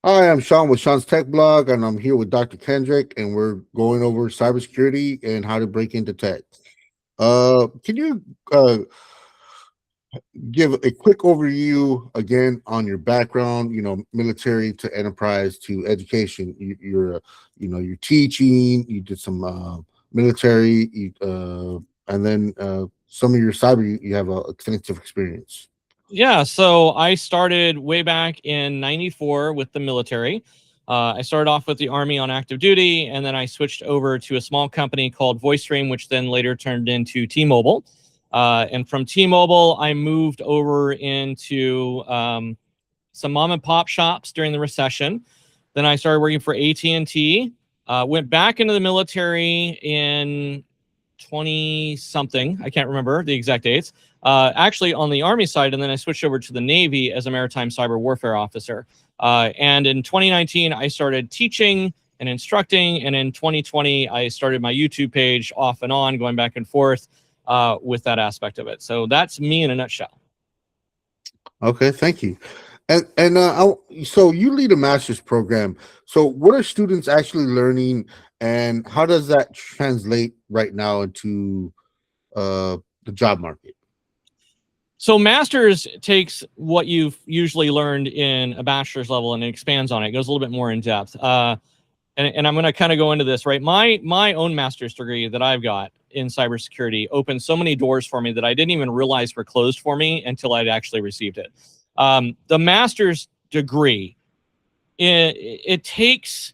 Hi, I'm Sean with Sean's Tech Blog, and I'm here with Dr. Kendrick, and we're going over cybersecurity and how to break into tech. Can you give a quick overview again on your background? You know, military to enterprise to education. You're teaching. You did some military, and then some of your cyber. You have a extensive experience. Yeah, so I started way back in '94 with the military. I started off with the Army on active duty, and then I switched over to a small company called VoiceStream, which then later turned into T-Mobile. And from T-Mobile, I moved over into some mom and pop shops during the recession. Then I started working for AT&T. Went back into the military in 20 something. I can't remember the exact dates. Actually, on the Army side, and then I switched over to the Navy as a maritime cyber warfare officer. And in 2019, I started teaching and instructing. And in 2020, I started my YouTube page off and on, going back and forth with that aspect of it. So that's me in a nutshell. Okay, thank you. So you lead a master's program. So what are students actually learning, and how does that translate right now into the job market? So master's takes what you've usually learned in a bachelor's level and it expands on it. It goes a little bit more in depth. And I'm going to kind of go into this, right? My own master's degree that I've got in cybersecurity opened so many doors for me that I didn't even realize were closed for me until I'd actually received it. The master's degree, it takes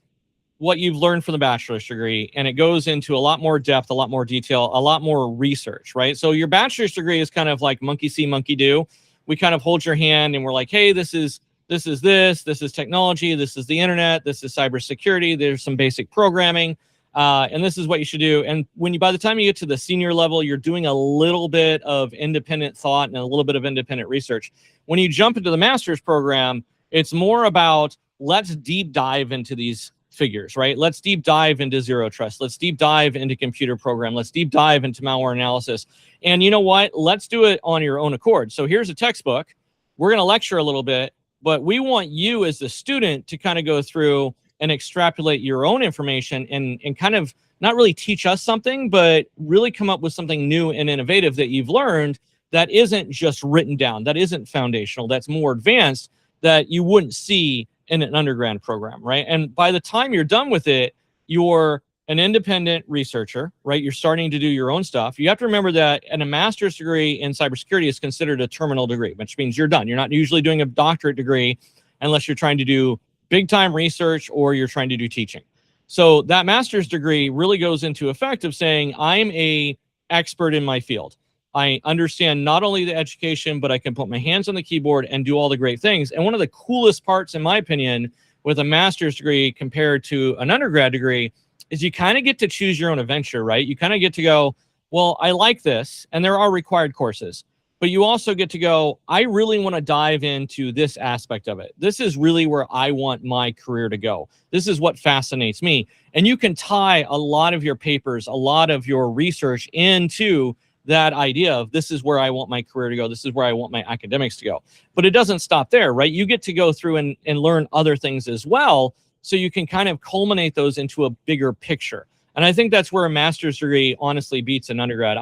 what you've learned from the bachelor's degree and it goes into a lot more depth, a lot more detail, a lot more research, right? So your bachelor's degree is kind of like monkey see, monkey do. We kind of hold your hand and we're like, hey, this is technology, this is the internet, this is cybersecurity, there's some basic programming, and this is what you should do. And by the time you get to the senior level, you're doing a little bit of independent thought and a little bit of independent research. When you jump into the master's program, it's more about let's deep dive into these figures, right? Let's deep dive into zero trust. Let's deep dive into computer program. Let's deep dive into malware analysis. And you know what? Let's do it on your own accord. So here's a textbook. We're going to lecture a little bit, but we want you as the student to kind of go through and extrapolate your own information and kind of not really teach us something, but really come up with something new and innovative that you've learned that isn't just written down, that isn't foundational, that's more advanced, that you wouldn't see in an undergrad program, right? And by the time you're done with it, you're an independent researcher, right? You're starting to do your own stuff. You have to remember that a master's degree in cybersecurity is considered a terminal degree, which means you're done. You're not usually doing a doctorate degree unless you're trying to do big time research or you're trying to do teaching. So that master's degree really goes into effect of saying, I'm a expert in my field. I understand not only the education, but I can put my hands on the keyboard and do all the great things. And one of the coolest parts, in my opinion, with a master's degree compared to an undergrad degree is you kind of get to choose your own adventure, right? You kind of get to go, well, I like this, and there are required courses, but you also get to go, I really want to dive into this aspect of it. This is really where I want my career to go. This is what fascinates me. And you can tie a lot of your papers, a lot of your research into that idea of this is where I want my career to go. This is where I want my academics to go. But it doesn't stop there, right? You get to go through and learn other things as well. So you can kind of culminate those into a bigger picture. And I think that's where a master's degree honestly beats an undergrad.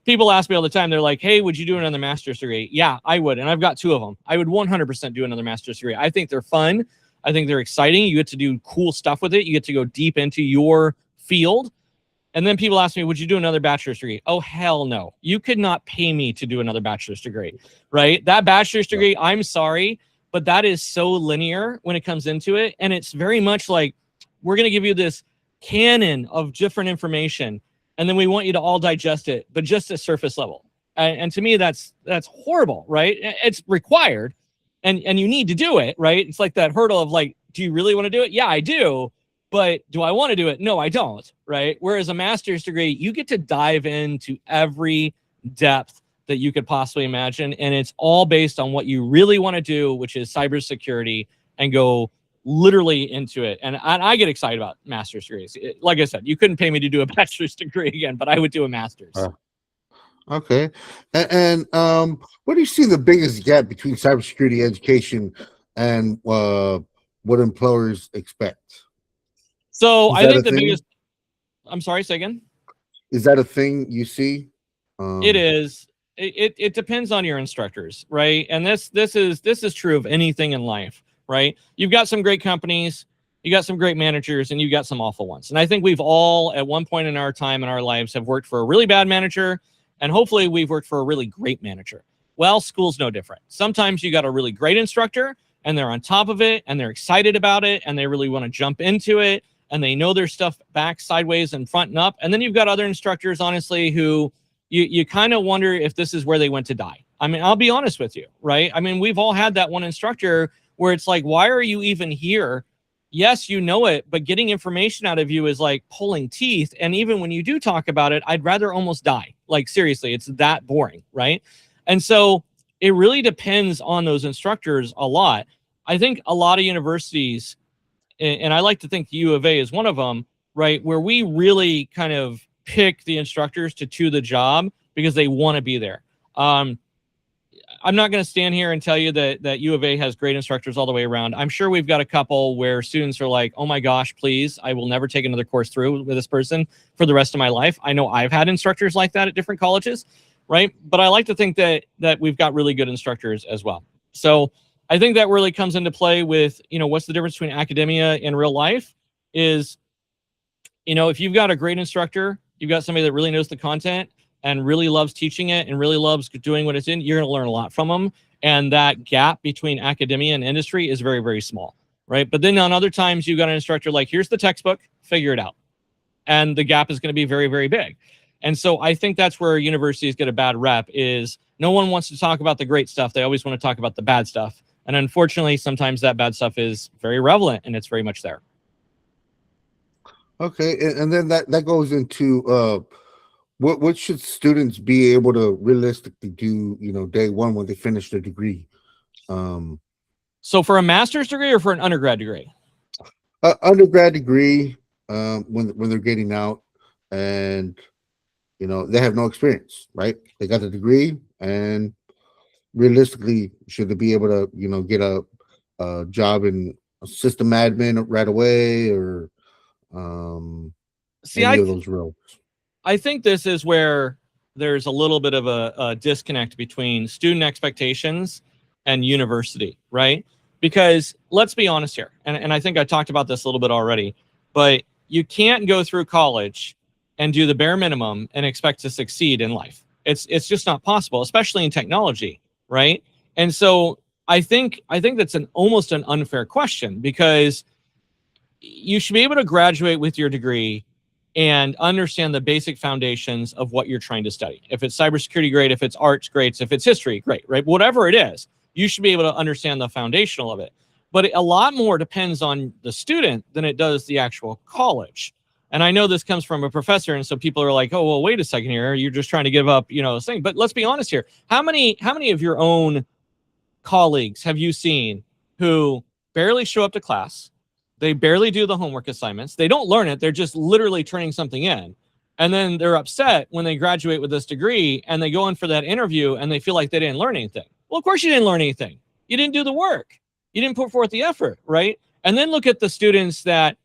People ask me all the time, they're like, hey, would you do another master's degree? Yeah, I would. And I've got 2 of them. I would 100% do another master's degree. I think they're fun. I think they're exciting. You get to do cool stuff with it. You get to go deep into your field. And then people ask me, would you do another bachelor's degree? Oh, hell no. You could not pay me to do another bachelor's degree, right? That bachelor's degree, I'm sorry, but that is so linear when it comes into it. And it's very much like, we're going to give you this canon of different information, and then we want you to all digest it, but just at surface level. And to me, that's horrible, right? It's required, and you need to do it, right? It's like that hurdle of like, do you really want to do it? Yeah, I do. But do I want to do it? No, I don't, right? Whereas a master's degree, you get to dive into every depth that you could possibly imagine. And it's all based on what you really want to do, which is cybersecurity, and go literally into it. And I get excited about master's degrees. Like I said, you couldn't pay me to do a bachelor's degree again, but I would do a master's. Okay, what do you see the biggest gap between cybersecurity education and what employers expect. So Is I that a think the thing? biggest, I'm sorry, say again. Is that a thing you see? It is. It depends on your instructors, right? And this is true of anything in life, right? You've got some great companies, you got some great managers, and you got some awful ones. And I think we've all, at one point in our time in our lives, have worked for a really bad manager, and hopefully we've worked for a really great manager. Well, school's no different. Sometimes you got a really great instructor, and they're on top of it, and they're excited about it, and they really want to jump into it, and they know their stuff back, sideways, and front and up. And then you've got other instructors, honestly, who you kind of wonder if this is where they went to die. I mean, I'll be honest with you, right? I mean, we've all had that one instructor where it's like, why are you even here? Yes, you know it, but getting information out of you is like pulling teeth. And even when you do talk about it, I'd rather almost die. Like, seriously, it's that boring, right? And so it really depends on those instructors a lot. I think a lot of universities, and I like to think the U of A is one of them, right, where we really kind of pick the instructors to the job because they want to be there. I'm not going to stand here and tell you that U of A has great instructors all the way around. I'm sure we've got a couple where students are like, oh my gosh, please, I will never take another course through with this person for the rest of my life. I know I've had instructors like that at different colleges, right? But I like to think that we've got really good instructors as well. So I think that really comes into play with, what's the difference between academia and real life is, if you've got a great instructor, you've got somebody that really knows the content and really loves teaching it and really loves doing what it's in, you're going to learn a lot from them. And that gap between academia and industry is very, very small, right? But then on other times, you've got an instructor like, here's the textbook, figure it out. And the gap is going to be very, very big. And so I think that's where universities get a bad rep is no one wants to talk about the great stuff. They always want to talk about the bad stuff. And unfortunately, sometimes that bad stuff is very relevant and it's very much there. Okay, and then that goes into what should students be able to realistically do, day one when they finish their degree? So for a master's degree or for an undergrad degree? Undergrad degree, when they're getting out and they have no experience, right? They got the degree, and realistically, should they be able to get a job in a system admin right away, or any of those roles? I think this is where there's a little bit of a disconnect between student expectations and university, right? Because let's be honest here, and I think I talked about this a little bit already, but you can't go through college and do the bare minimum and expect to succeed in life. It's just not possible, especially in technology, right? And so I think that's almost an unfair question, because you should be able to graduate with your degree and understand the basic foundations of what you're trying to study. If it's cybersecurity, great. If it's arts, great. If it's history, great, right? Whatever it is, you should be able to understand the foundational of it. But a lot more depends on the student than it does the actual college. And I know this comes from a professor, and so people are like, oh, well, wait a second here. You're just trying to give up, this thing. But let's be honest here. How many of your own colleagues have you seen who barely show up to class? They barely do the homework assignments. They don't learn it. They're just literally turning something in. And then they're upset when they graduate with this degree and they go in for that interview and they feel like they didn't learn anything. Well, of course you didn't learn anything. You didn't do the work. You didn't put forth the effort, right? And then look at the students that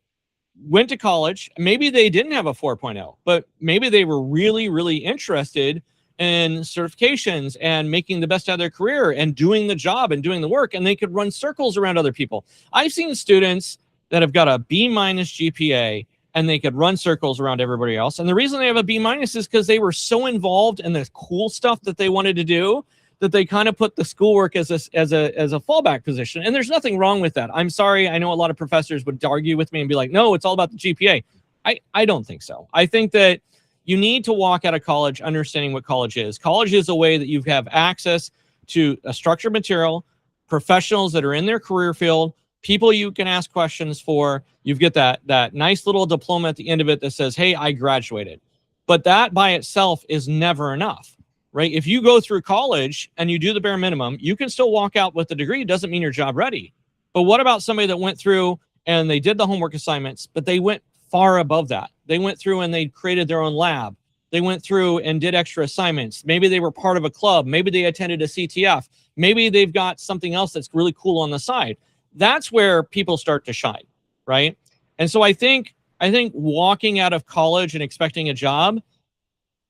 went to college. Maybe they didn't have a 4.0, but maybe they were really, really interested in certifications and making the best out of their career and doing the job and doing the work, and they could run circles around other people. I've seen students that have got a B- GPA and they could run circles around everybody else. And the reason they have a B- is because they were so involved in the cool stuff that they wanted to do that they kind of put the schoolwork as a fallback position. And there's nothing wrong with that. I'm sorry. I know a lot of professors would argue with me and be like, no, it's all about the GPA. I don't think so. I think that you need to walk out of college understanding what college is. College is a way that you have access to a structured material, professionals that are in their career field, people you can ask questions for. You get that nice little diploma at the end of it that says, hey, I graduated. But that by itself is never enough, right? If you go through college and you do the bare minimum, you can still walk out with a degree. It doesn't mean you're job ready. But what about somebody that went through and they did the homework assignments, but they went far above that? They went through and they created their own lab. They went through and did extra assignments. Maybe they were part of a club. Maybe they attended a CTF. Maybe they've got something else that's really cool on the side. that's where people start to shine, right? And so I think walking out of college and expecting a job,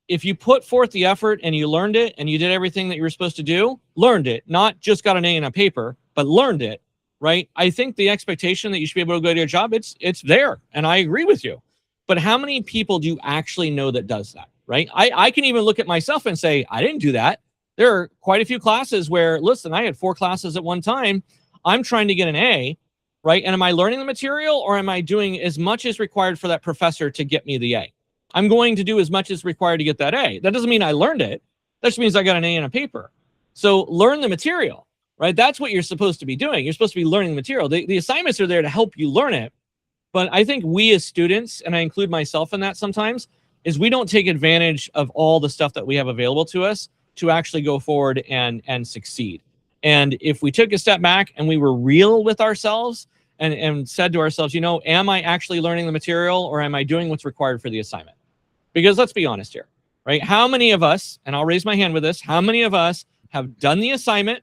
if you put forth the effort and you learned it and you did everything that you were supposed to do, learned it, not just got an A in a paper, but learned it, right? I think the expectation that you should be able to go to your job, it's there. And I agree with you. But how many people do you actually know that does that, right? I can even look at myself and say, I didn't do that. There are quite a few classes where, listen, I had 4 classes at one time. I'm trying to get an A, right? And am I learning the material, or am I doing as much as required for that professor to get me the A? I'm going to do as much as required to get that A. That doesn't mean I learned it. That just means I got an A in a paper. So learn the material, right? That's what you're supposed to be doing. You're supposed to be learning the material. The assignments are there to help you learn it. But I think we as students, and I include myself in that sometimes, is we don't take advantage of all the stuff that we have available to us to actually go forward and succeed. And if we took a step back and we were real with ourselves and said to ourselves, am I actually learning the material, or am I doing what's required for the assignment? Because let's be honest here, right? How many of us, and I'll raise my hand with this, how many of us have done the assignment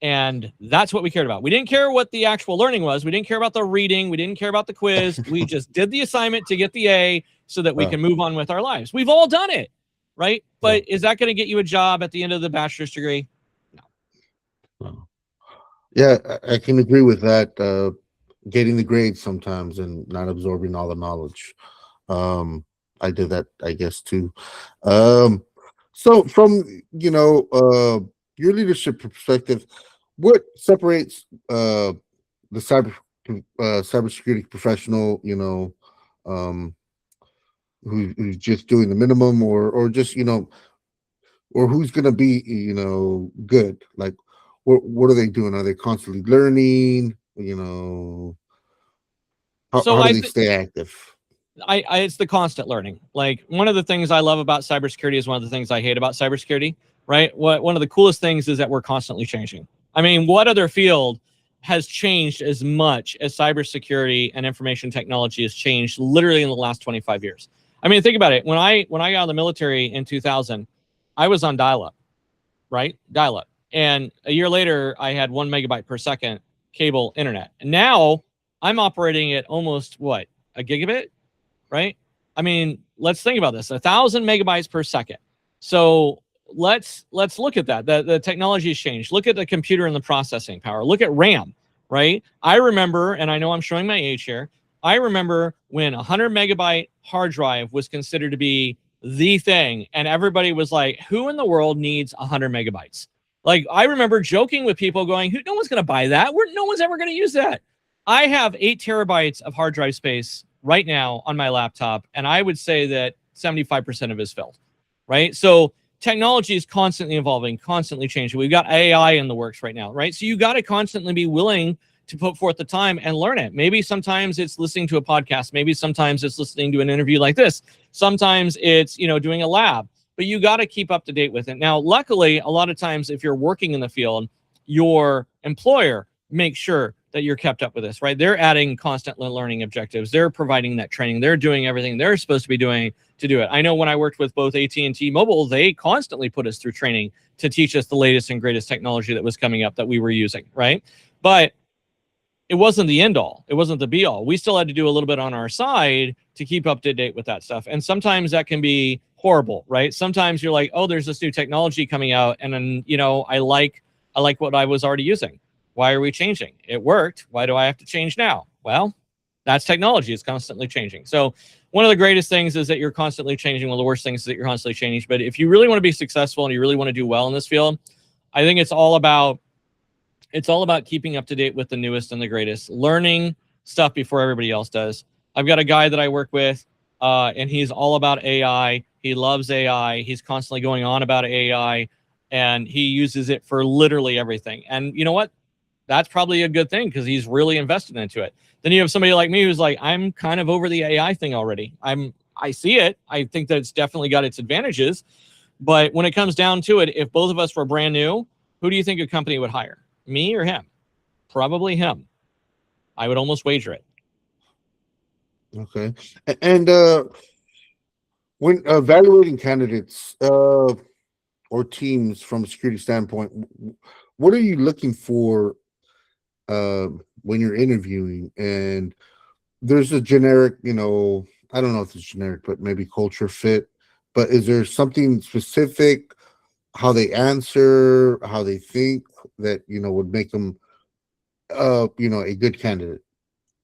and that's what we cared about? We didn't care what the actual learning was. We didn't care about the reading. We didn't care about the quiz. We just did the assignment to get the A so that we can move on with our lives. We've all done it, right? But is that going to get you a job at the end of the bachelor's degree? No. Yeah, I can agree with that. Getting the grades sometimes and not absorbing all the knowledge. I did that, I guess, too. So from your leadership perspective, what separates the cybersecurity professional, who's just doing the minimum, or just or who's going to be good? Like, what are they doing? Are they constantly learning? How do they stay active? It's the constant learning. Like, one of the things I love about cybersecurity is one of the things I hate about cybersecurity, right? One of the coolest things is that we're constantly changing. I mean, what other field has changed as much as cybersecurity and information technology has changed literally in the last 25 years? I mean, think about it. When I got out of the military in 2000, I was on dial-up, right? Dial-up. And a year later, I had 1 megabyte per second cable internet. And now I'm operating at almost what? A gigabit? Right? I mean, let's think about this, 1,000 megabytes per second. So let's look at that. The technology has changed. Look at the computer and the processing power. Look at RAM, right? I remember, and I know I'm showing my age here, I remember when 100 megabyte hard drive was considered to be the thing, and everybody was like, who in the world needs 100 megabytes? Like, I remember joking with people going, no one's going to buy that. No one's ever going to use that. I have 8 terabytes of hard drive space right now on my laptop, and I would say that 75% of it is filled, right? So technology is constantly evolving, constantly changing. We've got AI in the works right now, right? So you got to constantly be willing to put forth the time and learn it. Maybe sometimes it's listening to a podcast. Maybe sometimes it's listening to an interview like this. Sometimes it's, doing a lab, but you got to keep up to date with it. Now, luckily, a lot of times if you're working in the field, your employer makes sure that you're kept up with this, right? They're adding constant learning objectives. They're providing that training. They're doing everything they're supposed to be doing to do it. I know when I worked with both AT&T and T-Mobile, they constantly put us through training to teach us the latest and greatest technology that was coming up that we were using, right? But it wasn't the end all. It wasn't the be all. We still had to do a little bit on our side to keep up to date with that stuff. And sometimes that can be horrible, right? Sometimes you're like, oh, there's this new technology coming out, and then, I like what I was already using. Why are we changing? It worked. Why do I have to change now? Well, that's technology. It's constantly changing. So one of the greatest things is that you're constantly changing. One of the worst things is that you're constantly changing. But if you really want to be successful and you really want to do well in this field, I think it's all about keeping up to date with the newest and the greatest, learning stuff before everybody else does. I've got a guy that I work with, and he's all about AI. He loves AI. He's constantly going on about AI, and he uses it for literally everything. And you know what? That's probably a good thing because he's really invested into it. Then you have somebody like me who's like, I'm kind of over the AI thing already. I see it. I think that it's definitely got its advantages. But when it comes down to it, if both of us were brand new, who do you think a company would hire? Me or him? Probably him. I would almost wager it. Okay. And when evaluating candidates or teams from a security standpoint, what are you looking for when you're interviewing, and there's a generic, I don't know if it's generic, but maybe culture fit. But is there something specific, how they answer, how they think, that would make them a good candidate?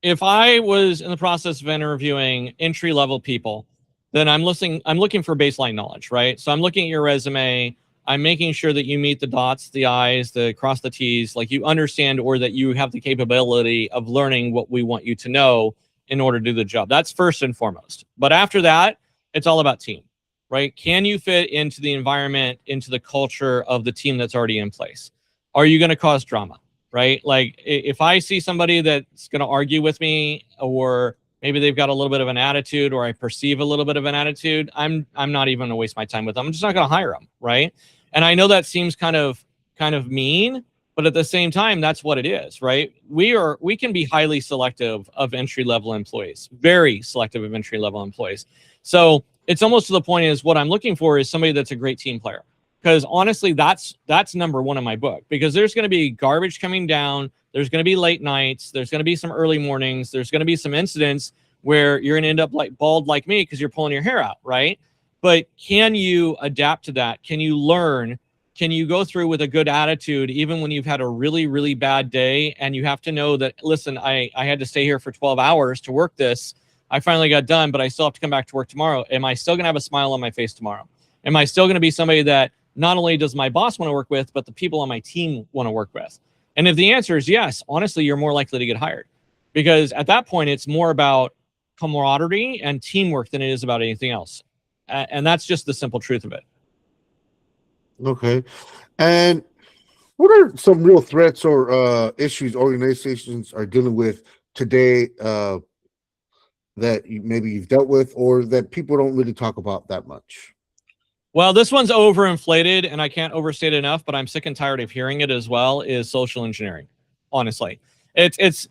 If I was in the process of interviewing entry level people, then I'm looking for baseline knowledge, right? So I'm looking at your resume. I'm making sure that you meet the dots, the I's, the cross the T's, like you understand, or that you have the capability of learning what we want you to know in order to do the job. That's first and foremost. But after that, it's all about team, right? Can you fit into the environment, into the culture of the team that's already in place? Are you going to cause drama? Right? Like if I see somebody that's going to argue with me, or maybe they've got a little bit of an attitude, or I perceive a little bit of an attitude, I'm not even going to waste my time with them. I'm just not going to hire them, right? And I know that seems kind of mean, but at the same time, that's what it is, right? We can be highly selective of entry level employees, very selective of entry level employees. So it's almost to the point is what I'm looking for is somebody that's a great team player. Because honestly, that's number one in my book, because there's going to be garbage coming down. There's going to be late nights. There's going to be some early mornings. There's going to be some incidents where you're going to end up like bald like me because you're pulling your hair out, right? But can you adapt to that? Can you learn? Can you go through with a good attitude, even when you've had a really, really bad day and you have to know that, listen, I had to stay here for 12 hours to work this. I finally got done, but I still have to come back to work tomorrow. Am I still going to have a smile on my face tomorrow? Am I still going to be somebody that not only does my boss want to work with, but the people on my team want to work with? And if the answer is yes, honestly, you're more likely to get hired, because at that point, it's more about camaraderie and teamwork than it is about anything else. And that's just the simple truth of it. Okay. And what are some real threats or issues organizations are dealing with today, that maybe you've dealt with, or that people don't really talk about that much? Well, this one's overinflated, and I can't overstate it enough, but I'm sick and tired of hearing it as well, is social engineering. Honestly, it's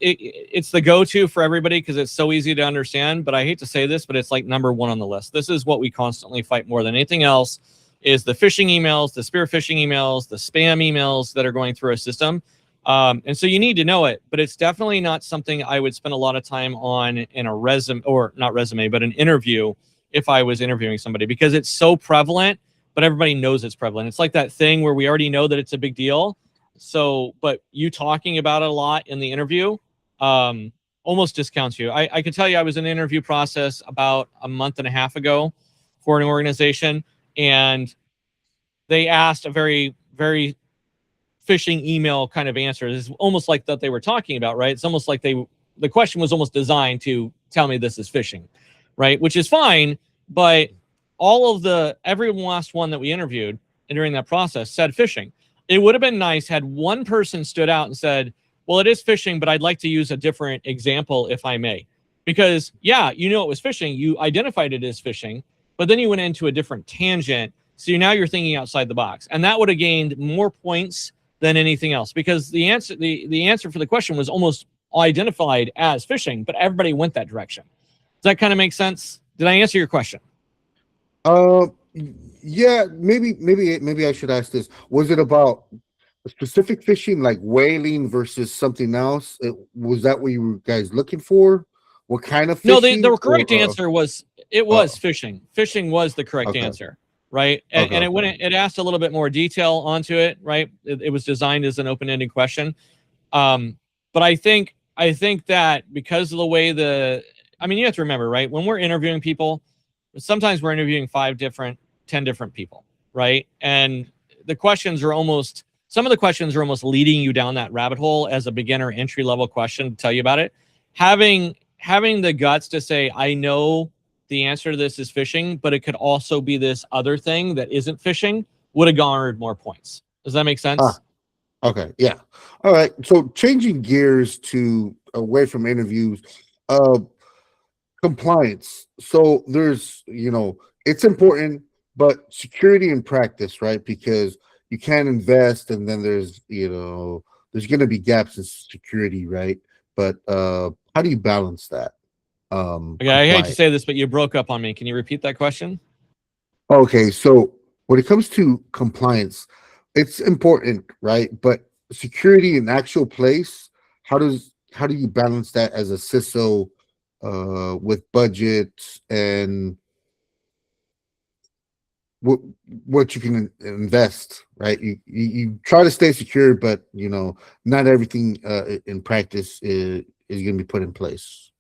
the go-to for everybody because it's so easy to understand. But I hate to say this, but it's like number one on the list. This is what we constantly fight more than anything else, is the phishing emails, the spear phishing emails, the spam emails that are going through a system. And so you need to know it, but it's definitely not something I would spend a lot of time on in a resume, or not resume, but an interview, if I was interviewing somebody, because it's so prevalent, but everybody knows it's prevalent. It's like that thing where we already know that it's a big deal. So, but you talking about it a lot in the interview almost discounts you. I can tell you, I was in an interview process about a month and a half ago for an organization, and they asked a very, very phishing email kind of answer. It's almost like that they were talking about, right? It's almost like the question was almost designed to tell me this is phishing, right? Which is fine, but every last one that we interviewed during that process said phishing. It would have been nice had one person stood out and said, well, it is phishing, but I'd like to use a different example if I may. Because yeah, it was phishing. You identified it as phishing, but then you went into a different tangent. So now you're thinking outside the box. And that would have gained more points than anything else, because the answer for the question was almost identified as phishing, but everybody went that direction. Does that kind of make sense? Did I answer your question? Yeah, maybe I should ask this. Was it about a specific phishing, like whaling versus something else? Was that what you were guys looking for? What kind of No, phishing? the correct answer was phishing. Phishing was the correct answer, right? And it asked a little bit more detail onto it, right? It was designed as an open-ended question. But I think that because of the way you have to remember, right? When we're interviewing people, sometimes we're interviewing 10 different people, right? And some of the questions are almost leading you down that rabbit hole as a beginner entry-level question to tell you about it. Having the guts to say, I know the answer to this is phishing, but it could also be this other thing that isn't phishing, would have garnered more points. Does that make sense? Okay. Yeah. All right. So changing gears to away from interviews, compliance. So there's, it's important, but security in practice, right? Because you can't invest, and then there's going to be gaps in security, right? But how do you balance that? Okay, I hate to say this, but you broke up on me. Can you repeat that question? Okay, so when it comes to compliance, it's important, right? But security in actual place, how do you balance that as a CISO with budget and what what you can invest, right? You try to stay secure, but not everything in practice is going to be put in place.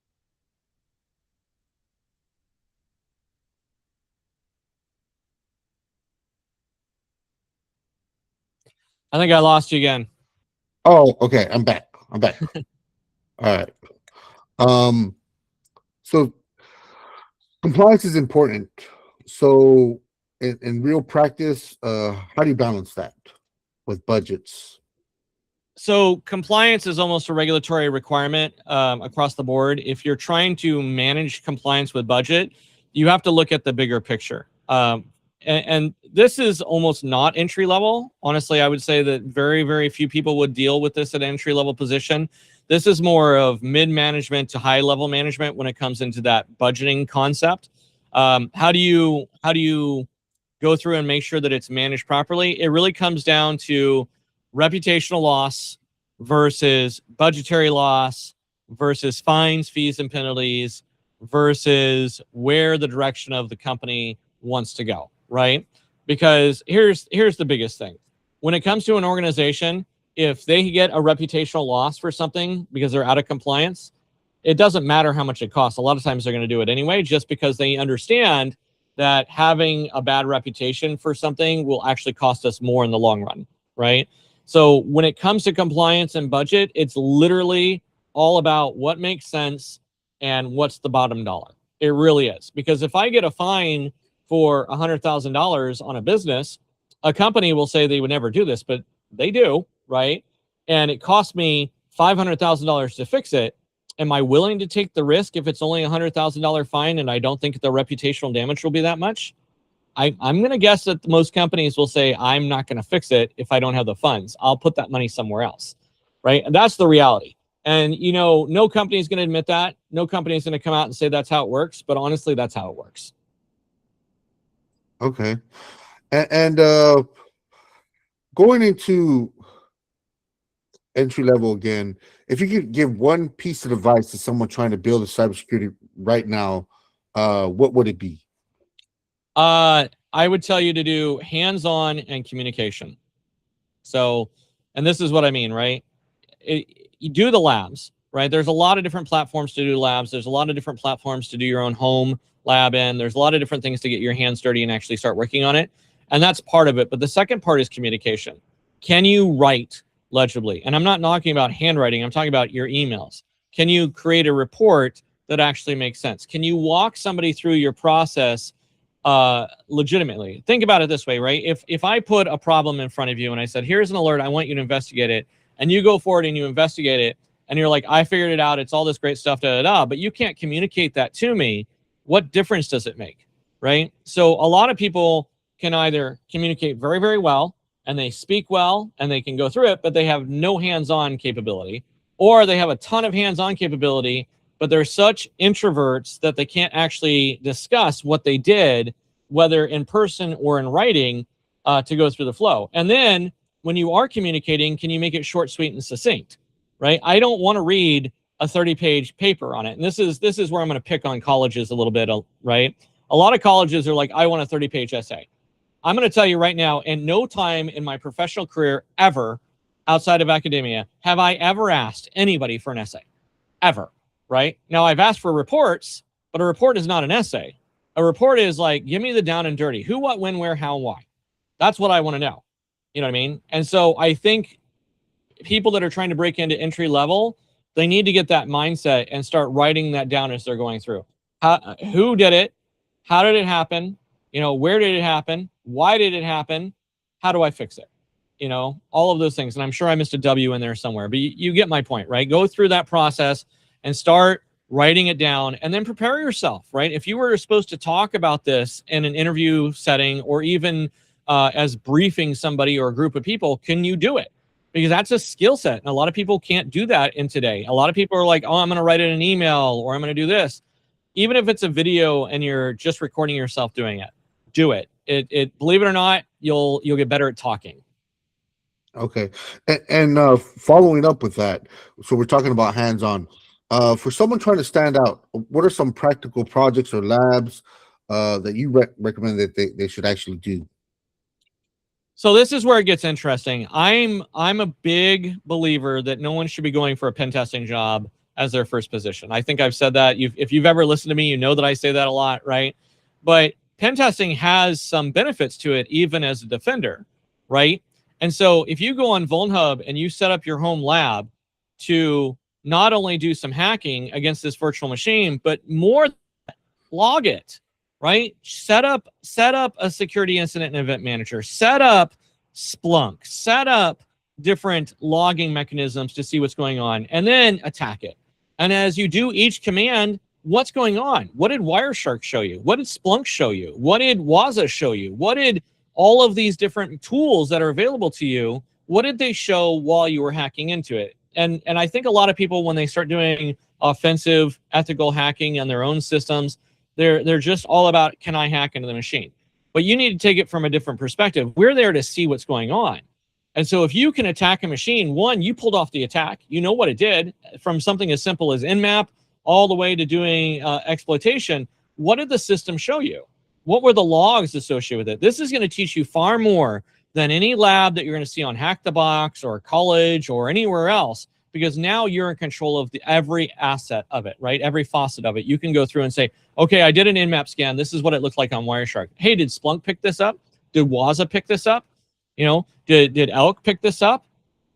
I think I lost you again. Oh, okay. I'm back. All right. Um, so compliance is important. So in real practice, how do you balance that with budgets? So compliance is almost a regulatory requirement across the board. If you're trying to manage compliance with budget, you have to look at the bigger picture. And this is almost not entry level. Honestly, I would say that very, very few people would deal with this at entry level position. This is more of mid management to high level management when it comes into that budgeting concept. How do you go through and make sure that it's managed properly? It really comes down to reputational loss versus budgetary loss versus fines, fees, and penalties versus where the direction of the company wants to go, right? Because here's the biggest thing. When it comes to an organization, if they get a reputational loss for something because they're out of compliance, it doesn't matter how much it costs. A lot of times they're going to do it anyway, just because they understand that having a bad reputation for something will actually cost us more in the long run, right? So when it comes to compliance and budget, it's literally all about what makes sense and what's the bottom dollar. It really is. Because if I get a fine for $100,000 on a business, a company will say they would never do this, but they do, right? And it costs me $500,000 to fix it. Am I willing to take the risk if it's only a $100,000 fine and I don't think the reputational damage will be that much? I'm going to guess that most companies will say, I'm not going to fix it if I don't have the funds. I'll put that money somewhere else, right? And that's the reality. And, no company is going to admit that. No company is going to come out and say that's how it works. But honestly, that's how it works. Okay. And going into entry level again, if you could give one piece of advice to someone trying to build a cybersecurity right now, what would it be? I would tell you to do hands-on and communication. So, and this is what I mean, right? You do the labs, right? There's a lot of different platforms to do labs. There's a lot of different platforms to do your own home lab in. There's a lot of different things to get your hands dirty and actually start working on it. And that's part of it. But the second part is communication. Can you write legibly? And I'm not talking about handwriting. I'm talking about your emails. Can you create a report that actually makes sense? Can you walk somebody through your process legitimately? Think about it this way, right? If I put a problem in front of you and I said, here's an alert, I want you to investigate it, and you go forward and you investigate it, and you're like, I figured it out, it's all this great stuff, but you can't communicate that to me, what difference does it make, right? So a lot of people can either communicate very, very well, and they speak well, and they can go through it, but they have no hands-on capability, or they have a ton of hands-on capability, but they're such introverts that they can't actually discuss what they did, whether in person or in writing, to go through the flow. And then when you are communicating, can you make it short, sweet, and succinct, right? I don't want to read a 30-page paper on it. And this is where I'm going to pick on colleges a little bit, right? A lot of colleges are like, I want a 30-page essay. I'm going to tell you right now, in no time in my professional career ever outside of academia have I ever asked anybody for an essay, ever. Right? Now, I've asked for reports, but a report is not an essay. A report is like, give me the down and dirty. Who, what, when, where, how, and why. That's what I want to know. You know what I mean? And so I think people that are trying to break into entry level, they need to get that mindset and start writing that down as they're going through. Who did it? How did it happen? Where did it happen? Why did it happen? How do I fix it? All of those things. And I'm sure I missed a W in there somewhere, but you get my point, right? Go through that process and start writing it down, and then prepare yourself, right? If you were supposed to talk about this in an interview setting, or even as briefing somebody or a group of people, can you do it? Because that's a skill set, and a lot of people can't do that in today. A lot of people are like, oh, I'm going to write it in an email, or I'm going to do this. Even if it's a video and you're just recording yourself doing it, do it. Believe it or not, you'll get better at talking. Okay. And following up with that, so we're talking about hands-on. For someone trying to stand out, what are some practical projects or labs that you recommend that they should actually do? So this is where it gets interesting. I'm a big believer that no one should be going for a pen testing job as their first position. I think I've said that. If you've ever listened to me, you know that I say that a lot, right? But pen testing has some benefits to it, even as a defender, right? And so if you go on VulnHub and you set up your home lab to not only do some hacking against this virtual machine, but more, log it, right? Set up a security incident and event manager, set up Splunk, set up different logging mechanisms to see what's going on, and then attack it. And as you do each command, what's going on? What did Wireshark show you? What did Splunk show you? What did Waza show you? What did all of these different tools that are available to you, what did they show while you were hacking into it? And I think a lot of people, when they start doing offensive ethical hacking on their own systems, they're just all about, can I hack into the machine? But you need to take it from a different perspective. We're there to see what's going on. And so if you can attack a machine, one, you pulled off the attack. You know what it did, from something as simple as Nmap all the way to doing exploitation. What did the system show you? What were the logs associated with it? This is going to teach you far more than any lab that you're going to see on Hack the Box or college or anywhere else, because now you're in control of every asset of it, right? Every faucet of it. You can go through and say, okay, I did an Nmap scan. This is what it looked like on Wireshark. Hey, did Splunk pick this up? Did Waza pick this up? You know, did Elk pick this up?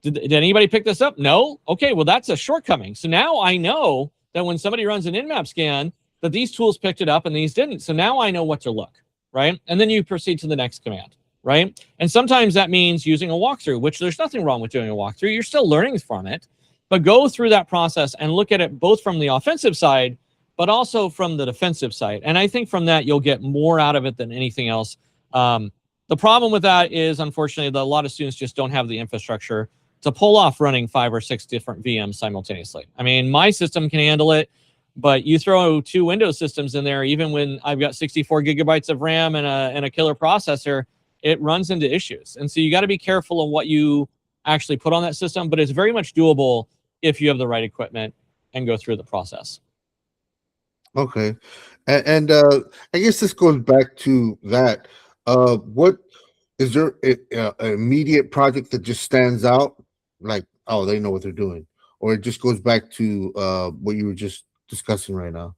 Did anybody pick this up? No? Okay, well, that's a shortcoming. So now I know that when somebody runs an Nmap scan, that these tools picked it up and these didn't. So now I know what to look, right? And then you proceed to the next command, right? And sometimes that means using a walkthrough, which there's nothing wrong with doing a walkthrough. You're still learning from it, but go through that process and look at it both from the offensive side, but also from the defensive side. And I think from that, you'll get more out of it than anything else. The problem with that is, unfortunately, that a lot of students just don't have the infrastructure to pull off running 5 or 6 different VMs simultaneously. I mean, my system can handle it, but you throw 2 Windows systems in there, even when I've got 64 gigabytes of RAM and a killer processor, it runs into issues. And so you got to be careful of what you actually put on that system, but it's very much doable if you have the right equipment and go through the process. Okay. And I guess this goes back to that. What is there an immediate project that just stands out? Like, oh, they know what they're doing, or it just goes back to what you were just discussing right now?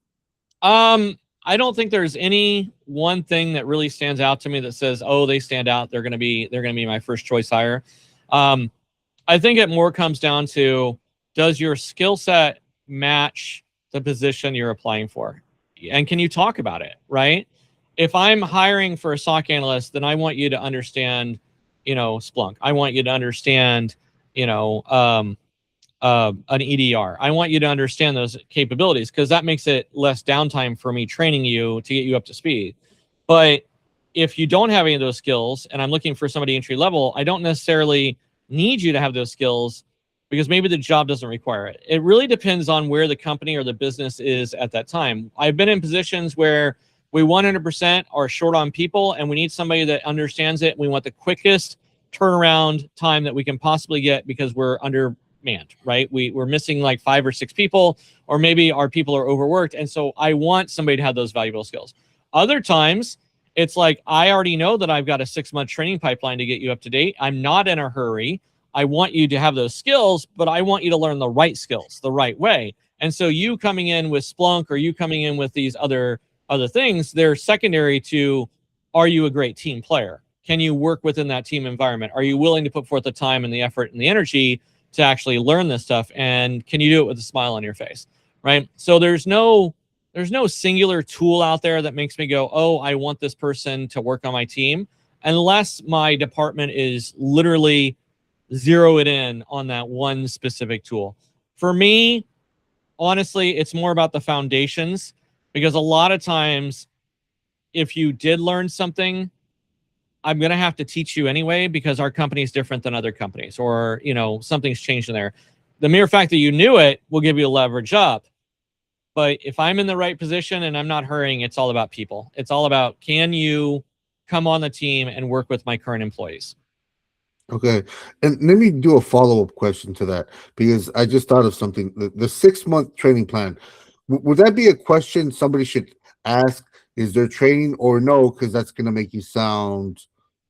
I don't think there's any one thing that really stands out to me that says, oh, they stand out, they're gonna be my first choice hire. I think it more comes down to, does your skill set match the position you're applying for? And can you talk about it, right? If I'm hiring for a SOC analyst, then I want you to understand, Splunk. I want you to understand, an EDR. I want you to understand those capabilities, because that makes it less downtime for me training you to get you up to speed. But if you don't have any of those skills and I'm looking for somebody entry level, I don't necessarily need you to have those skills, because maybe the job doesn't require it. It really depends on where the company or the business is at that time. I've been in positions where we 100% are short on people and we need somebody that understands it. We want the quickest turnaround time that we can possibly get because we're undermanned, right? We're missing like 5 or 6 people, or maybe our people are overworked. And so I want somebody to have those valuable skills. Other times, it's like, I already know that I've got a 6-month training pipeline to get you up to date. I'm not in a hurry. I want you to have those skills, but I want you to learn the right skills the right way. And so you coming in with Splunk, or you coming in with these other things, they're secondary to, are you a great team player? Can you work within that team environment? Are you willing to put forth the time and the effort and the energy to actually learn this stuff? And can you do it with a smile on your face, right? So there's no singular tool out there that makes me go, oh, I want this person to work on my team, unless my department is literally zero it in on that one specific tool. For me, honestly, it's more about the foundations, because a lot of times, if you did learn something, I'm going to have to teach you anyway, because our company is different than other companies, or, something's changed in there. The mere fact that you knew it will give you a leverage up. But if I'm in the right position and I'm not hurrying, it's all about people. It's all about, can you come on the team and work with my current employees? Okay. And let me do a follow-up question to that because I just thought of something. The 6-month training plan, would that be a question somebody should ask? Is there training or no? Because that's going to make you sound,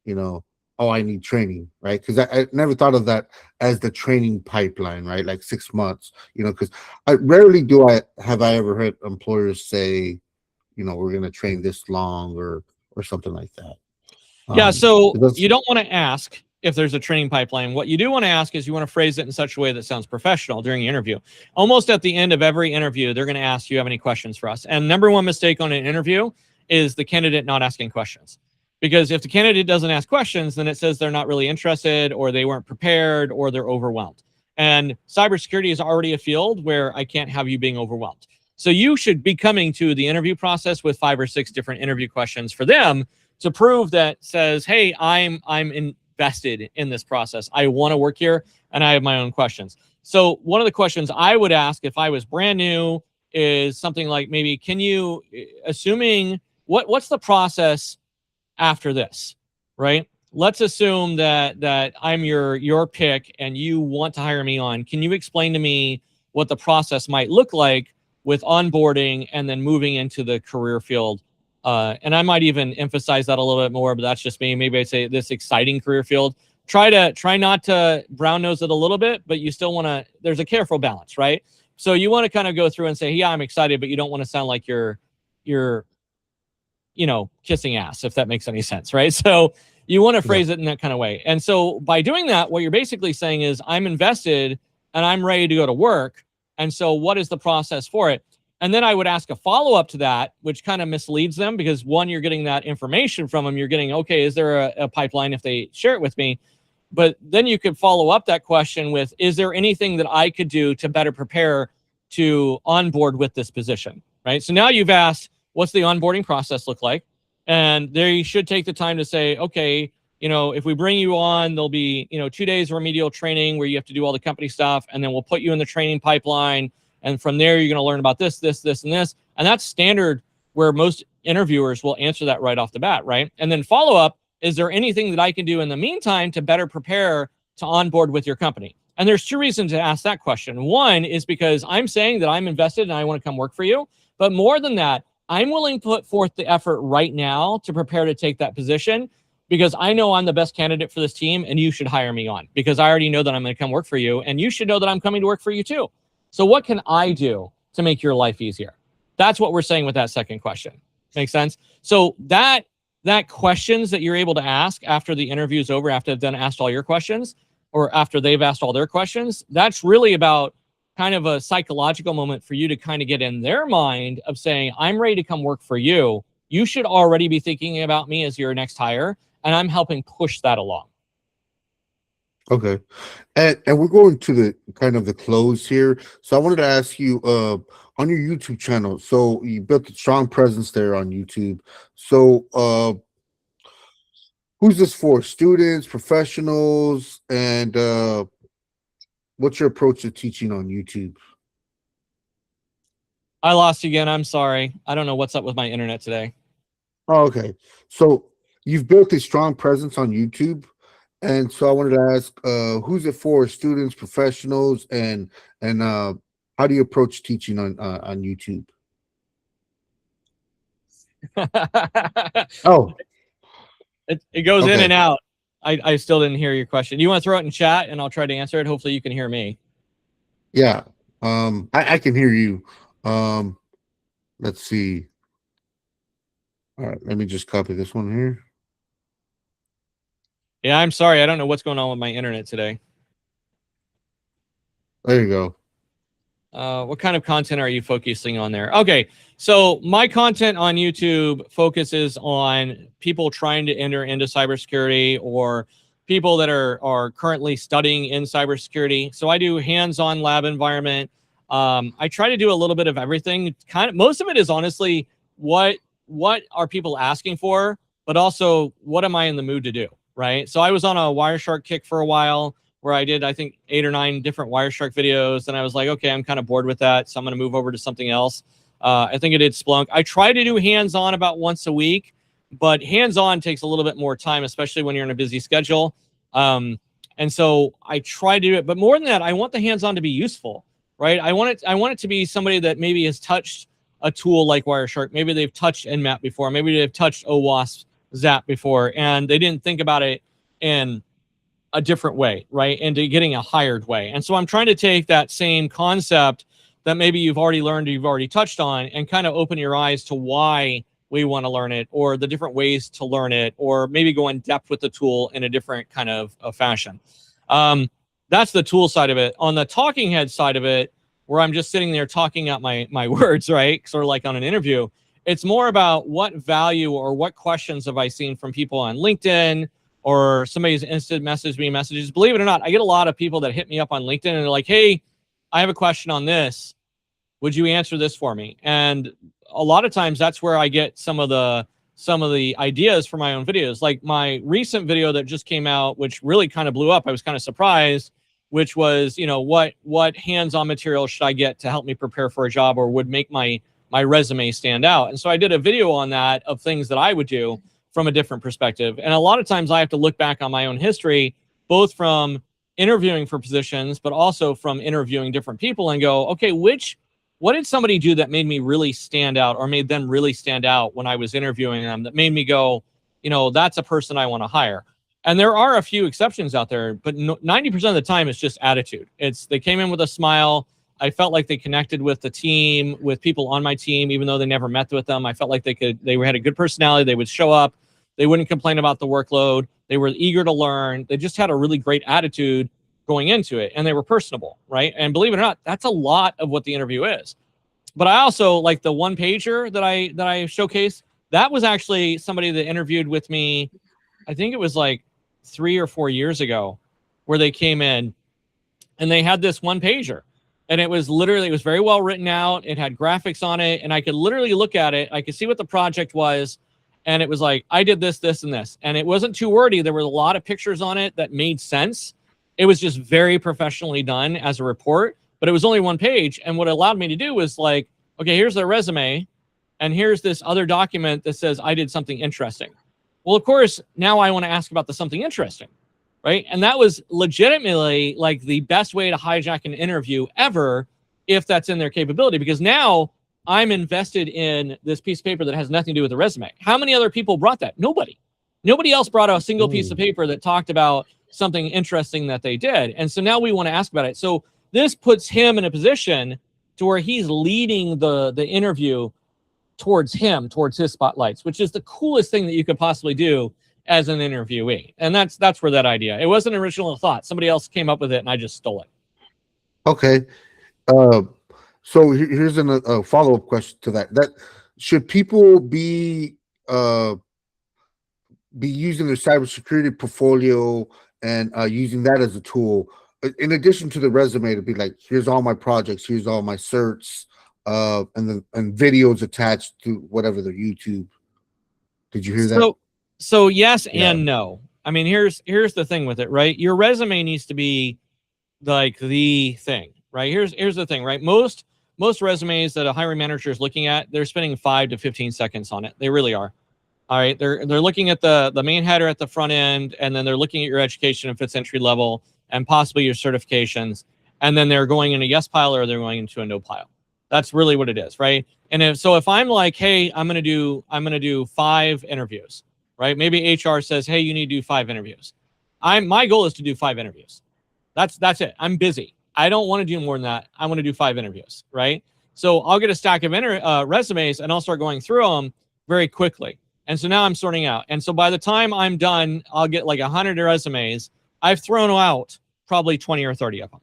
you know, oh, I need training, right? Because I never thought of that as the training pipeline, right? Like 6 months, because I rarely do I ever heard employers say, we're going to train this long or something like that. Yeah, so That's you don't want to ask if there's a training pipeline. What you do want to ask is you want to phrase it in such a way that sounds professional during the interview. Almost at the end of every interview, they're going to ask, do you have any questions for us? And number one mistake on an interview is the candidate not asking questions. Because if the candidate doesn't ask questions, then it says they're not really interested or they weren't prepared or they're overwhelmed. And cybersecurity is already a field where I can't have you being overwhelmed. So you should be coming to the interview process with 5 or 6 different interview questions for them to prove that says, hey, I'm invested in this process. I want to work here and I have my own questions. So one of the questions I would ask if I was brand new is something like maybe, can you, assuming what's the process after this, right? Let's assume that I'm your pick and you want to hire me on. Can you explain to me what the process might look like with onboarding and then moving into the career field? And I might even emphasize that a little bit more, but that's just me. Maybe I'd say this exciting career field. Try not to brown nose it a little bit, but you still want to, there's a careful balance, right? So you want to kind of go through and say, yeah, I'm excited, but you don't want to sound like you're kissing ass, if that makes any sense, right? So you want to phrase it in that kind of way. And so by doing that, what you're basically saying is I'm invested and I'm ready to go to work. And so what is the process for it? And then I would ask a follow-up to that, which kind of misleads them because one, you're getting that information from them. You're getting, okay, is there a pipeline if they share it with me? But then you could follow up that question with, is there anything that I could do to better prepare to onboard with this position, right? So now you've asked, what's the onboarding process look like? And there you should take the time to say, okay, if we bring you on, there'll be, 2 days of remedial training where you have to do all the company stuff. And then we'll put you in the training pipeline. And from there, you're going to learn about this, this, this, and this. And that's standard where most interviewers will answer that right off the bat, right? And then follow up, is there anything that I can do in the meantime to better prepare to onboard with your company? And there's 2 reasons to ask that question. One is because I'm saying that I'm invested and I want to come work for you. But more than that, I'm willing to put forth the effort right now to prepare to take that position because I know I'm the best candidate for this team and you should hire me on because I already know that I'm going to come work for you and you should know that I'm coming to work for you too. So what can I do to make your life easier? That's what we're saying with that second question. Make sense? So that questions that you're able to ask after the interview is over, after they've done asked all your questions, or after they've asked all their questions, that's really about kind of a psychological moment for you to kind of get in their mind of saying, I'm ready to come work for you. You should already be thinking about me as your next hire, and I'm helping push that along. Okay. And we're going to the kind of the close here. So I wanted to ask you on your YouTube channel. So you built a strong presence there on YouTube. So who's this for? Students, professionals, and what's your approach to teaching on YouTube? I lost you again. I'm sorry. I don't know what's up with my internet today. Oh, okay. So you've built a strong presence on YouTube. And so I wanted to ask, who's it for? Students, professionals, and how do you approach teaching on YouTube? Oh, it goes in okay. and out. I still didn't hear your question. You want to throw it in chat and I'll try to answer it. Hopefully you can hear me. Yeah. I can hear you. Let's see. All right, let me just copy this one here. Yeah, I'm sorry. I don't know what's going on with my internet today. There you go. What kind of content are you focusing on there? Okay, so my content on YouTube focuses on people trying to enter into cybersecurity or people that are currently studying in cybersecurity. So I do hands-on lab environment. I try to do a little bit of everything. Most of it is honestly what are people asking for, but also what am I in the mood to do, right? So I was on a Wireshark kick for a while where I did, I think, 8 or 9 different Wireshark videos. And I was like, okay, I'm kind of bored with that. So I'm going to move over to something else. I think I did Splunk. I try to do hands-on about once a week, but hands-on takes a little bit more time, especially when you're in a busy schedule. And so I try to do it, but more than that, I want the hands-on to be useful, right? I want it to be somebody that maybe has touched a tool like Wireshark. Maybe they've touched Nmap before. Maybe they've touched OWASP Zap before, and they didn't think about it in a different way, right? Into getting a hired way. And so I'm trying to take that same concept that maybe you've already learned, or you've already touched on, and kind of open your eyes to why we want to learn it, or the different ways to learn it, or maybe go in depth with the tool in a different kind of fashion. That's the tool side of it. On the talking head side of it, where I'm just sitting there talking out my words, right? Sort of like on an interview. It's more about what value or what questions have I seen from people on LinkedIn, or somebody's instant message me messages. Believe it or not, I get a lot of people that hit me up on LinkedIn and they're like, hey, I have a question on this. Would you answer this for me? And a lot of times that's where I get some of the ideas for my own videos. Like my recent video that just came out, which really kind of blew up. I was kind of surprised, which was, you know, what hands-on material should I get to help me prepare for a job, or would make my resume stand out? And so I did a video on that, of things that I would do from a different perspective. And a lot of times I have to look back on my own history, both from interviewing for positions, but also from interviewing different people, and go, okay, what did somebody do that made me really stand out, or made them really stand out when I was interviewing them, that made me go, you know, that's a person I want to hire? And there are a few exceptions out there, but 90% of the time it's just attitude. It's they came in with a smile. I felt like they connected with the team, with people on my team, even though they never met with them. I felt like they had a good personality. They would show up. They wouldn't complain about the workload. They were eager to learn. They just had a really great attitude going into it, and they were personable, right? And believe it or not, that's a lot of what the interview is. But I also like the one pager that I showcased. That was actually somebody that interviewed with me. I think it was like 3 or 4 years ago, where they came in and they had this one pager, and it was very well written out. It had graphics on it, and I could literally look at it. I could see what the project was. And it was like, I did this, this, and this. And it wasn't too wordy. There were a lot of pictures on it that made sense. It was just very professionally done as a report, but it was only one page. And what it allowed me to do was like, okay, here's their resume, and here's this other document that says I did something interesting. Well, of course, now I want to ask about the something interesting, right? And that was legitimately like the best way to hijack an interview ever, if that's in their capability, because now I'm invested in this piece of paper that has nothing to do with the resume. How many other people brought that? Nobody. Nobody else brought a single piece of paper that talked about something interesting that they did. And so now we want to ask about it. So this puts him in a position to where he's leading the interview towards his spotlights, which is the coolest thing that you could possibly do as an interviewee. And that's where that idea. It wasn't an original thought. Somebody else came up with it, and I just stole it. Okay. So here's a follow-up question to that. That should people be using their cybersecurity portfolio and using that as a tool, in addition to the resume, to be like, here's all my projects, here's all my certs, and videos attached to whatever their YouTube. Did you hear that? So yes and no. I mean, here's the thing with it, right? Your resume needs to be like the thing, right? Here's the thing, right? Most resumes that a hiring manager is looking at, they're spending 5 to 15 seconds on it. They really are. All right. They're looking at the main header at the front end, and then they're looking at your education if it's entry level, and possibly your certifications. And then they're going in a yes pile, or they're going into a no pile. That's really what it is, right? And if I'm like, hey, I'm gonna do 5 interviews, right? Maybe HR says, hey, you need to do 5 interviews. My goal is to do 5 interviews. That's it. I'm busy. I don't want to do more than that. I want to do 5 interviews, right? So I'll get a stack of resumes, and I'll start going through them very quickly. And so now I'm sorting out. And so by the time I'm done, I'll get like 100 resumes. I've thrown out probably 20 or 30 of them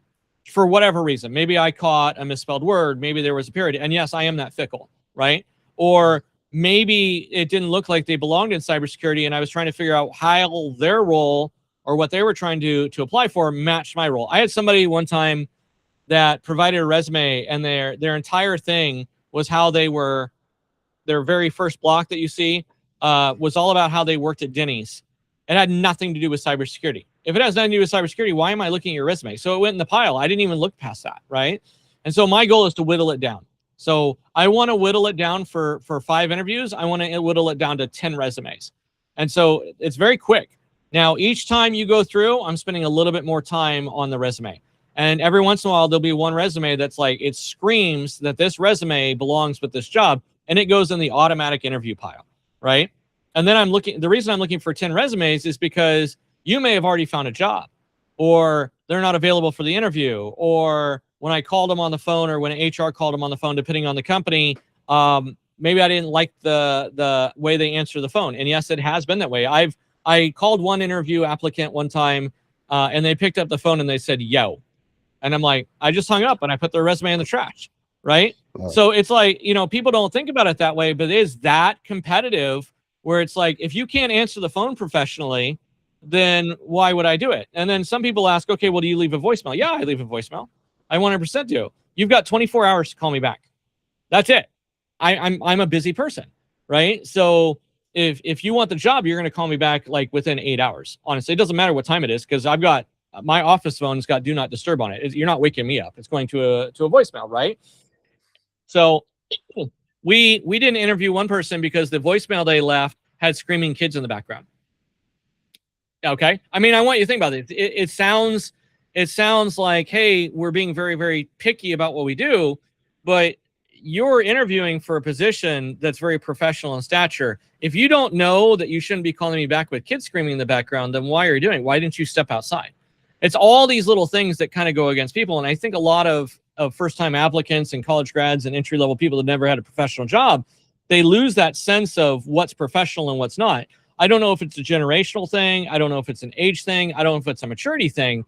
for whatever reason. Maybe I caught a misspelled word. Maybe there was a period. And yes, I am that fickle, right? Or maybe it didn't look like they belonged in cybersecurity, and I was trying to figure out how their role or what they were trying to apply for matched my role. I had somebody one time that provided a resume, and their entire thing was how they were, their very first block that you see was all about how they worked at Denny's. It had nothing to do with cybersecurity. If it has nothing to do with cybersecurity, why am I looking at your resume? So it went in the pile. I didn't even look past that, right? And so my goal is to whittle it down. So I want to whittle it down for 5 interviews. I want to whittle it down to 10 resumes. And so it's very quick. Now, each time you go through, I'm spending a little bit more time on the resume. And every once in a while, there'll be one resume that's like, it screams that this resume belongs with this job, and it goes in the automatic interview pile, right? And then the reason I'm looking for 10 resumes is because you may have already found a job, or they're not available for the interview, or when I called them on the phone, or when HR called them on the phone, depending on the company, maybe I didn't like the way they answer the phone. And yes, it has been that way. I called one interview applicant one time, and they picked up the phone and they said, yo. And I'm like, I just hung up and I put their resume in the trash, right? So it's like, people don't think about it that way, but it is that competitive where it's like, if you can't answer the phone professionally, then why would I do it? And then some people ask, okay, well, do you leave a voicemail? Yeah, I leave a voicemail. I 100% do. You've got 24 hours to call me back. That's it. I'm a busy person, right? So if you want the job, you're going to call me back like within 8 hours. Honestly, it doesn't matter what time it is, because I've got my office phone's got do not disturb on it. You're not waking me up. It's going to a voicemail, right? So we didn't interview one person because the voicemail they left had screaming kids in the background. Okay, I mean, I want you to think about it. It sounds like, hey, we're being very, very picky about what we do, but you're interviewing for a position that's very professional in stature. If you don't know that you shouldn't be calling me back with kids screaming in the background, then why are you doing it? Why didn't you step outside? It's all these little things that kind of go against people. And I think a lot of first-time applicants and college grads and entry-level people that never had a professional job, they lose that sense of what's professional and what's not. I don't know if it's a generational thing. I don't know if it's an age thing. I don't know if it's a maturity thing.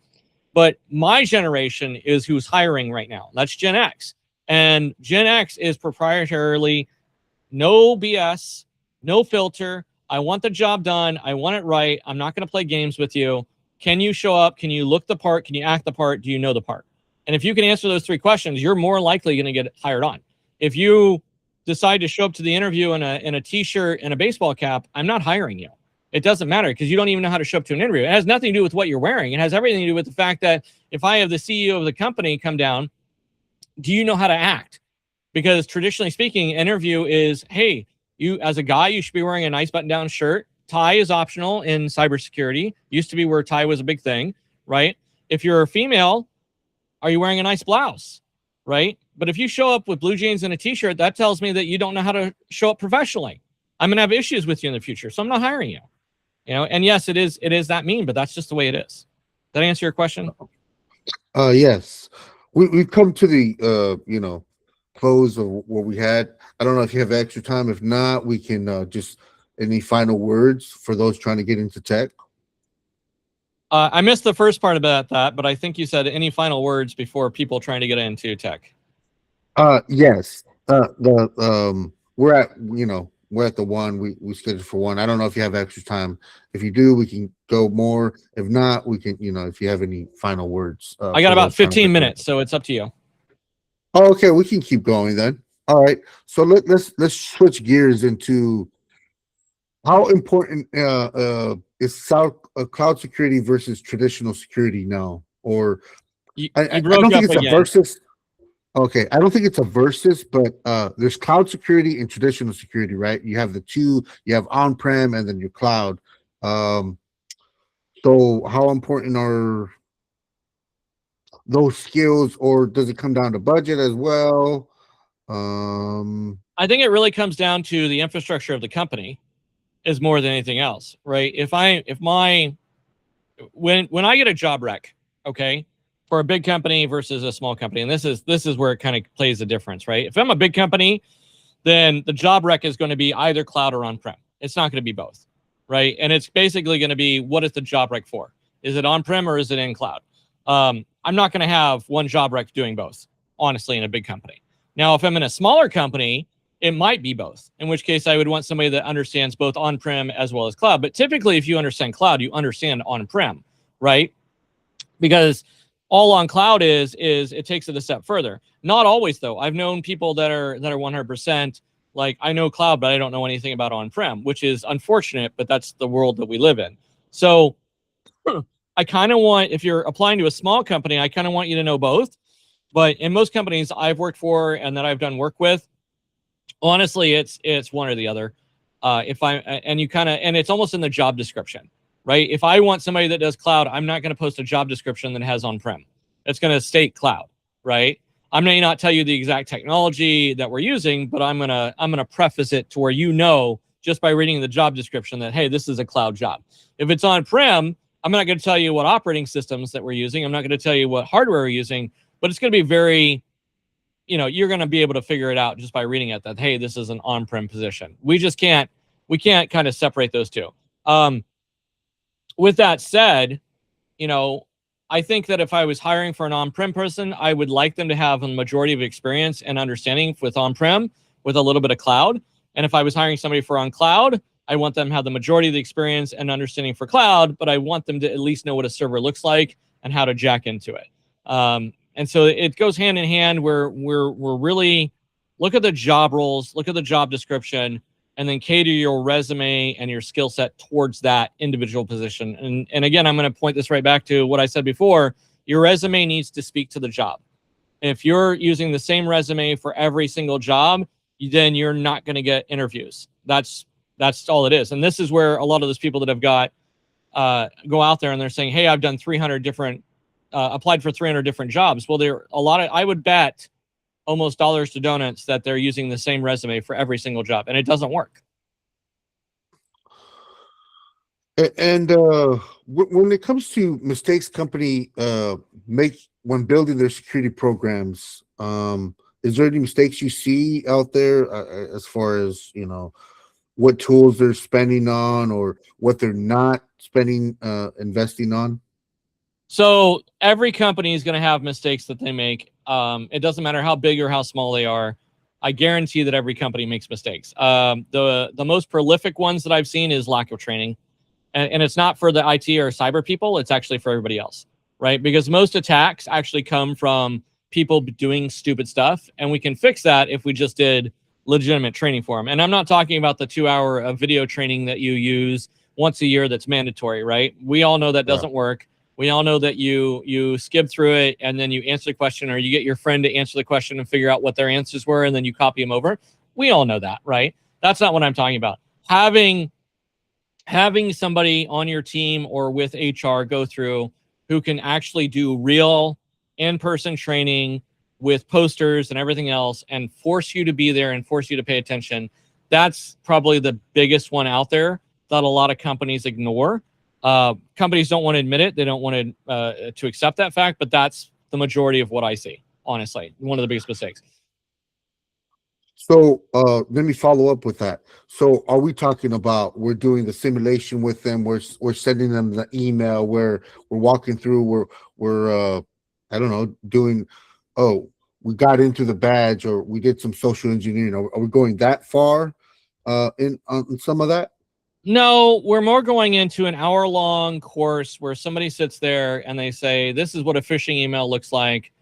But my generation is who's hiring right now. That's Gen X. And Gen X is proprietarily, no BS, no filter. I want the job done. I want it right. I'm not going to play games with you. Can you show up? Can you look the part? Can you act the part? Do you know the part? And if you can answer those 3 questions, you're more likely going to get hired on. If you decide to show up to the interview in a t-shirt and a baseball cap, I'm not hiring you. It doesn't matter, because you don't even know how to show up to an interview. It has nothing to do with what you're wearing. It has everything to do with the fact that if I have the CEO of the company come down, do you know how to act? Because traditionally speaking, interview is, hey, you as a guy, you should be wearing a nice button-down shirt. Tie is optional in cybersecurity. Used to be where tie was a big thing, right? If you're a female, are you wearing a nice blouse, right? But if you show up with blue jeans and a t-shirt, that tells me that you don't know how to show up professionally. I'm going to have issues with you in the future, so I'm not hiring you. And yes, it is that mean, but that's just the way it is. Did that answer your question? Yes. We've come to the close of what we had. I don't know if you have extra time. If not, we can just any final words for those trying to get into tech. I missed the first part about that, but I think you said any final words before people trying to get into tech. Yes. We're at the one we scheduled for one. I don't know if you have extra time. If you do, we can go more. If not, we can, if you have any final words. I got about 15 minutes, so it's up to you. Oh, okay, we can keep going then. All right. So let's switch gears into how important is cloud security versus traditional security now? Or I don't think it's a versus. Okay, I don't think it's a versus, but there's cloud security and traditional security, right? You have the two. You have on-prem and then your cloud. So how important are those skills, or does it come down to budget as well? I think it really comes down to the infrastructure of the company is more than anything else, right? When I get a job rec, okay, for a big company versus a small company, and this is where it kind of plays the difference, right? If I'm a big company, then the job rec is going to be either cloud or on-prem. It's not going to be both, right? And it's basically going to be, what is the job rec for? Is it on-prem or is it in cloud? I'm not going to have one job rec doing both, honestly, in a big company. Now, if I'm in a smaller company, it might be both, in which case I would want somebody that understands both on-prem as well as cloud. But typically, if you understand cloud, you understand on-prem, right? Because all on cloud is it takes it a step further. Not always, though. I've known people that are 100%, like, I know cloud, but I don't know anything about on-prem, which is unfortunate, but that's the world that we live in. So I kind of want, if you're applying to a small company, I kind of want you to know both. But in most companies I've worked for and that I've done work with, honestly, it's one or the other. And it's almost in the job description. right? If I want somebody that does cloud, I'm not going to post a job description that has on-prem. It's going to state cloud, right? I may not tell you the exact technology that we're using, but I'm gonna preface it to where you know just by reading the job description that, hey, this is a cloud job. If it's on-prem, I'm not going to tell you what operating systems that we're using. I'm not going to tell you what hardware we're using, but it's going to be very, you're going to be able to figure it out just by reading it that, hey, this is an on-prem position. We can't kind of separate those two. With that said, I think that if I was hiring for an on-prem person, I would like them to have a majority of experience and understanding with on-prem with a little bit of cloud. And if I was hiring somebody for on cloud, I want them to have the majority of the experience and understanding for cloud, but I want them to at least know what a server looks like and how to jack into it. And so it goes hand in hand where we're really look at the job roles, look at the job description, and then cater your resume and your skill set towards that individual position. And again, I'm going to point this right back to what I said before. Your resume needs to speak to the job. If you're using the same resume for every single job, then you're not going to get interviews. That's all it is. And this is where a lot of those people that have got go out there and they're saying, hey, I've done 300 different, applied for 300 different jobs. Well, I would bet almost dollars to donuts that they're using the same resume for every single job, and it doesn't work. And when it comes to mistakes company make when building their security programs, is there any mistakes you see out there as far as what tools they're spending on or what they're not spending investing on? So every company is going to have mistakes that they make. It doesn't matter how big or how small they are. I guarantee that every company makes mistakes. The most prolific ones that I've seen is lack of training. And it's not for the IT or cyber people. It's actually for everybody else, right? Because most attacks actually come from people doing stupid stuff. And we can fix that if we just did legitimate training for them. And I'm not talking about the 2-hour video training that you use once a year that's mandatory, right? We all know that doesn't work. We all know that you skip through it and then you answer the question, or you get your friend to answer the question and figure out what their answers were, and then you copy them over. We all know that, right? That's not what I'm talking about. Having somebody on your team or with HR go through who can actually do real in-person training with posters and everything else and force you to be there and force you to pay attention. That's probably the biggest one out there that a lot of companies ignore. Companies don't want to admit it. They don't want to accept that fact, but that's the majority of what I see, honestly. One of the biggest mistakes. So let me follow up with that. So are we talking about we're doing the simulation with them, we're sending them the email, where we're walking through, we're I don't know, doing, we got into the badge or we did some social engineering. Are we going that far in on some of that? No, we're more going into an hour-long course where somebody sits there and they say, this is what a phishing email looks like.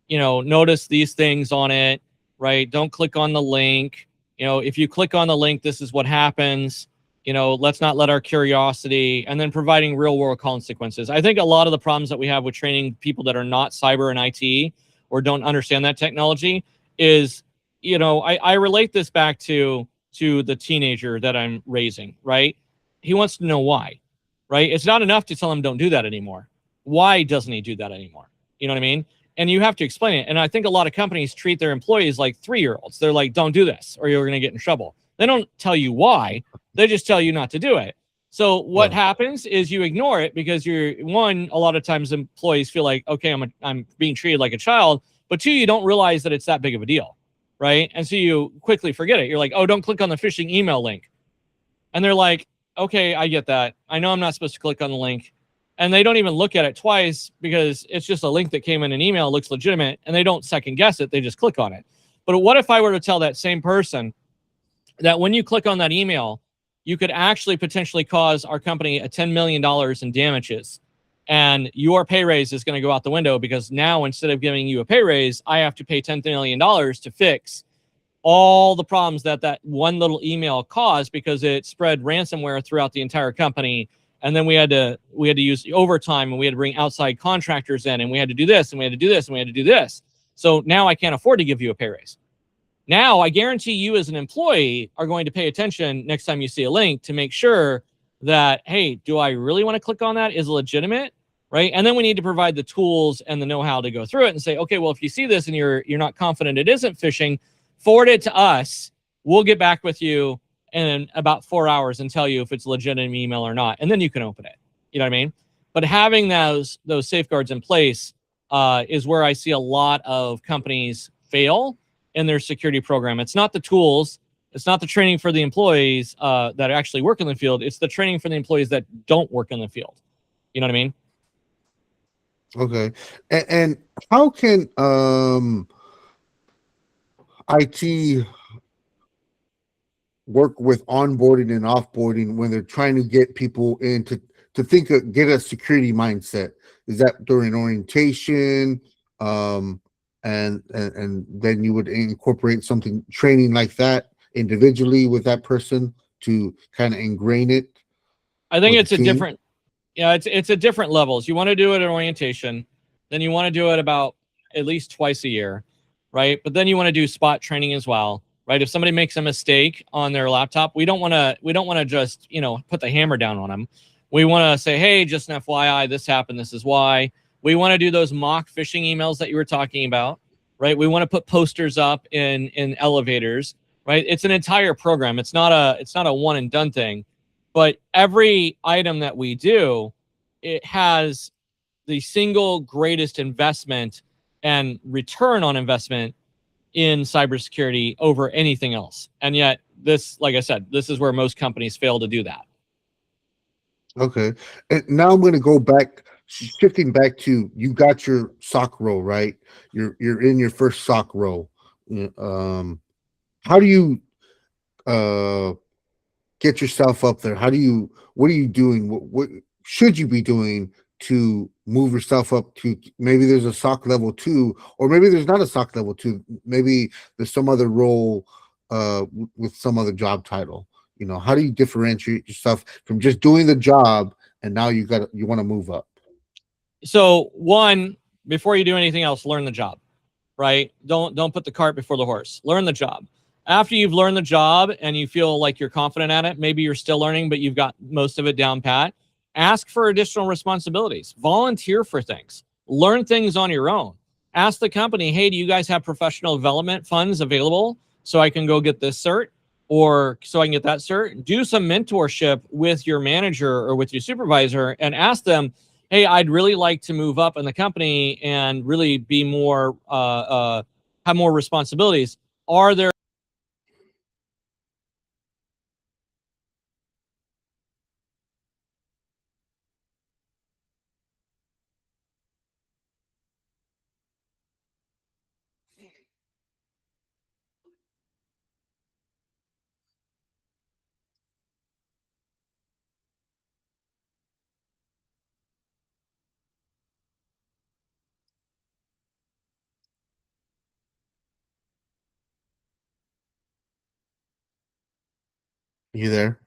Notice these things on it, right? Don't click on the link. If you click on the link, this is what happens. Let's not let our curiosity, and then providing real-world consequences. I think a lot of the problems that we have with training people that are not cyber and IT or don't understand that technology is, I relate this back to the teenager that I'm raising, right? He wants to know why, right? It's not enough to tell him don't do that anymore. Why doesn't he do that anymore? You know what I mean? And you have to explain it. And I think a lot of companies treat their employees like 3-year-olds. They're like, don't do this or you're going to get in trouble. They don't tell you why. They just tell you not to do it. So what happens is you ignore it because a lot of times employees feel like, okay, I'm being treated like a child, but 2, you don't realize that it's that big of a deal. Right? And so you quickly forget it. You're like, oh, don't click on the phishing email link. And they're like, okay, I get that. I know I'm not supposed to click on the link. And they don't even look at it twice because it's just a link that came in an email, looks legitimate, and they don't second guess it. They just click on it. But what if I were to tell that same person that when you click on that email, you could actually potentially cause our company a $10 million in damages, and your pay raise is going to go out the window because now instead of giving you a pay raise, I have to pay $10 million to fix all the problems that one little email caused because it spread ransomware throughout the entire company. And then we had to use overtime, and we had to bring outside contractors in, and we had to do this, and we had to do this, and we had to do this. So now I can't afford to give you a pay raise. Now I guarantee you as an employee are going to pay attention next time you see a link to make sure that, hey, do I really want to click on that? Is it legitimate? Right. And then we need to provide the tools and the know-how to go through it and say, okay, well, if you see this and you're not confident it isn't phishing, forward it to us. We'll get back with you in about 4 hours and tell you if it's a legitimate email or not. And then you can open it. You know what I mean? But having those safeguards in place is where I see a lot of companies fail in their security program. It's not the tools. It's not the training for the employees that actually work in the field. It's the training for the employees that don't work in the field. You know what I mean? Okay. And how can IT work with onboarding and offboarding when they're trying to get people in to think get a security mindset? Is that during orientation? And then you would incorporate something training like that individually with that person to kind of ingrain it I think with it's the a team? different, yeah, it's a different levels. You want to do it at orientation, then you want to do it about at least twice a year, right? But then you want to do spot training as well, right? If somebody makes a mistake on their laptop, we don't want to just, put the hammer down on them. We want to say, hey, just an FYI, this happened, this is why. We want to do those mock phishing emails that you were talking about, right? We want to put posters up in elevators, right? It's an entire program. It's not a one and done thing. But every item that we do, it has the single greatest investment and return on investment in cybersecurity over anything else. And yet, this, like I said, this is where most companies fail to do that. Okay. And now I'm going to go back, shifting back to you got your sock roll, right? You're in your first sock roll. How do you uh get yourself up there? What are you doing? What should you be doing to move yourself up to, maybe there's a SOC level 2, or maybe there's not a SOC level 2. Maybe there's some other role with some other job title. How do you differentiate yourself from just doing the job and now you want to move up? So, one, before you do anything else, learn the job, right? Don't put the cart before the horse. Learn the job. After you've learned the job and you feel like you're confident at it, maybe you're still learning, but you've got most of it down pat. Ask for additional responsibilities. Volunteer for things. Learn things on your own. Ask the company, hey, do you guys have professional development funds available so I can go get this cert or so I can get that cert? Do some mentorship with your manager or with your supervisor and ask them, hey, I'd really like to move up in the company and really be more, have more responsibilities. Are there You there?